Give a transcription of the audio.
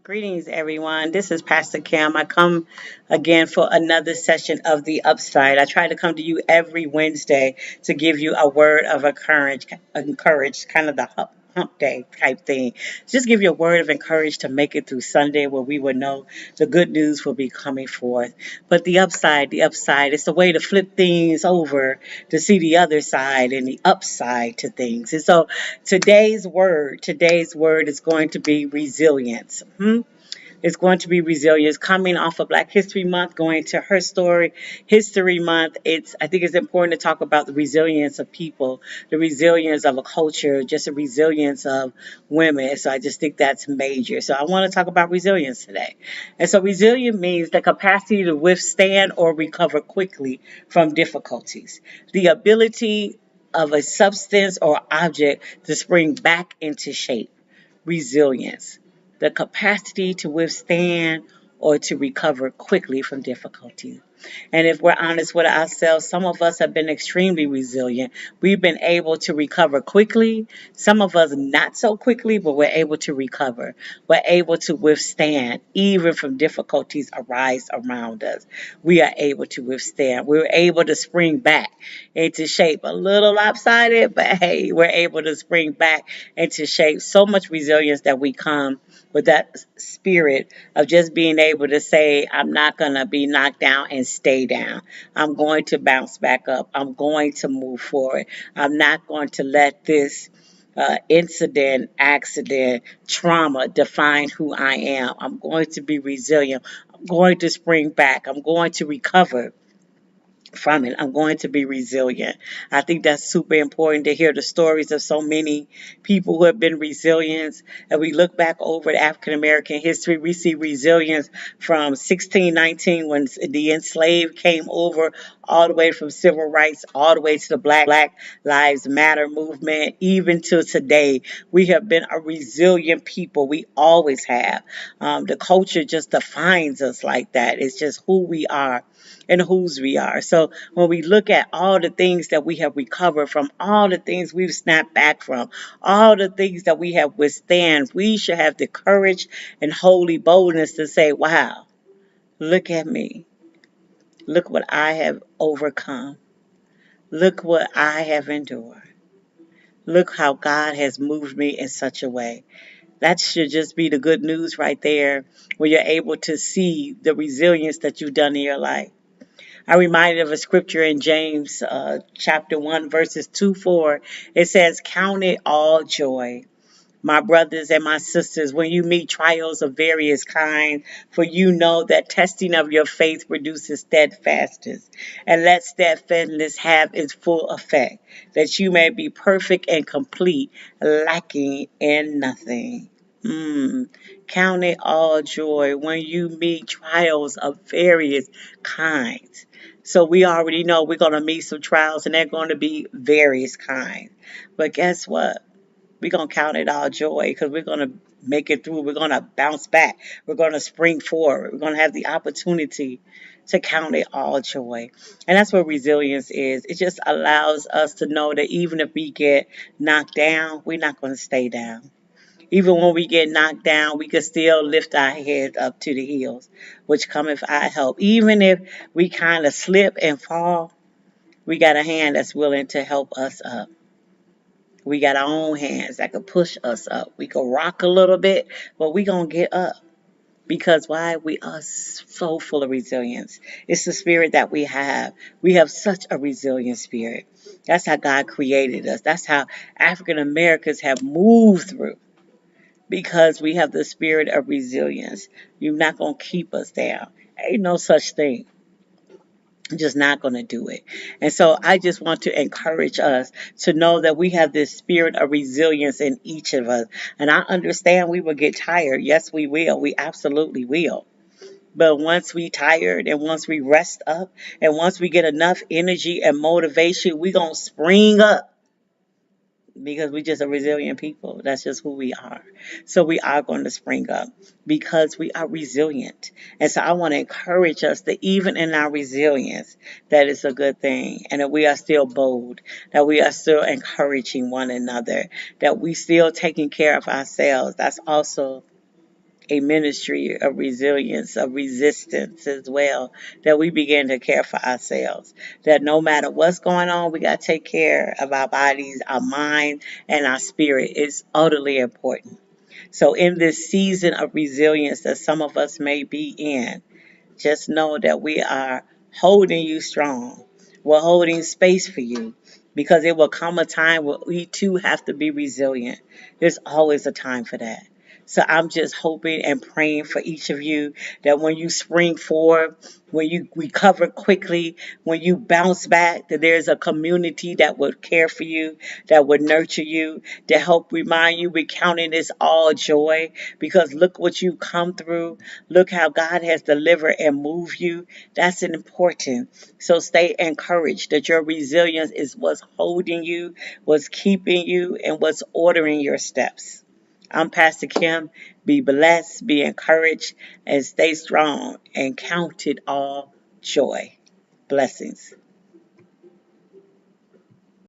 Greetings, everyone. This is Pastor Kim. I come again for another session of The Upside. I try to come to you every Wednesday to give you a word of encourage, kind of the hump day type thing. Just give you a word of encouragement to make it through Sunday where we will know the good news will be coming forth. But the upside, it's a way to flip things over to see the other side and the upside to things. And so today's word is going to be resilience. It's going to be resilience coming off of Black History Month, going to Her Story History Month. I think it's important to talk about the resilience of people, the resilience of a culture, just the resilience of women. So I just think that's major. So I want to talk about resilience today. And so resilient means the capacity to withstand or recover quickly from difficulties, the ability of a substance or object to spring back into shape. Resilience, the capacity to withstand or to recover quickly from difficulty. And if we're honest with ourselves, some of us have been extremely resilient. We've been able to recover quickly. Some of us not so quickly, but we're able to recover. We're able to withstand even from difficulties arise around us. We are able to withstand. We're able to spring back into shape. A little lopsided, but hey, we're able to spring back into shape. So much resilience that we come with that spirit of just being able to say, I'm not going to be knocked down and stay down. I'm going to bounce back up. I'm going to move forward. I'm not going to let this incident, accident, trauma define who I am. I'm going to be resilient. I'm going to spring back. I'm going to recover from it. I'm going to be resilient. I think that's super important to hear the stories of so many people who have been resilient. And we look back over African American history, we see resilience from 1619 when the enslaved came over, all the way from civil rights, all the way to the Black Lives Matter movement, even to today. We have been a resilient people. We always have. The culture just defines us like that. It's just who we are and whose we are. So when we look at all the things that we have recovered from, all the things we've snapped back from, all the things that we have withstand, we should have the courage and holy boldness to say, wow, look at me. Look what I have overcome. Look what I have endured. Look how God has moved me in such a way. That should just be the good news right there, where you're able to see the resilience that you've done in your life. I'm reminded of a scripture in James chapter 1, verses 2-4. It says, count it all joy, my brothers and my sisters, when you meet trials of various kinds, for you know that testing of your faith produces steadfastness. And let steadfastness have its full effect, that you may be perfect and complete, lacking in nothing. Count it all joy when you meet trials of various kinds. So we already know we're going to meet some trials and they're going to be various kinds. But guess what? We're going to count it all joy because we're going to make it through. We're going to bounce back. We're going to spring forward. We're going to have the opportunity to count it all joy. And that's what resilience is. It just allows us to know that even if we get knocked down, we're not going to stay down. Even when we get knocked down, we can still lift our head up to the hills, which cometh our help. Even if we kind of slip and fall, we got a hand that's willing to help us up. We got our own hands that can push us up. We can rock a little bit, but we going to get up. Because why? We are so full of resilience. It's the spirit that we have. We have such a resilient spirit. That's how God created us. That's how African Americans have moved through. Because we have the spirit of resilience. You're not going to keep us down. Ain't no such thing. I'm just not going to do it. And so I just want to encourage us to know that we have this spirit of resilience in each of us. And I understand we will get tired. Yes, we will. We absolutely will. But once we tired and once we rest up and once we get enough energy and motivation, we going to spring up because we just a resilient people. That's just who we are. So we are going to spring up because we are resilient. And so I want to encourage us that even in our resilience, that is a good thing. And that we are still bold, that we are still encouraging one another, that we still taking care of ourselves. That's also a ministry of resilience, of resistance as well, that we begin to care for ourselves. That no matter what's going on, we got to take care of our bodies, our mind, and our spirit. It's utterly important. So, in this season of resilience that some of us may be in, just know that we are holding you strong. We're holding space for you because it will come a time where we too have to be resilient. There's always a time for that. So I'm just hoping and praying for each of you that when you spring forward, when you recover quickly, when you bounce back, that there's a community that would care for you, that would nurture you, to help remind you we're counting this all joy because look what you come through. Look how God has delivered and moved you. That's important. So stay encouraged that your resilience is what's holding you, what's keeping you, and what's ordering your steps. I'm Pastor Kim. Be blessed, be encouraged, and stay strong and count it all joy. Blessings.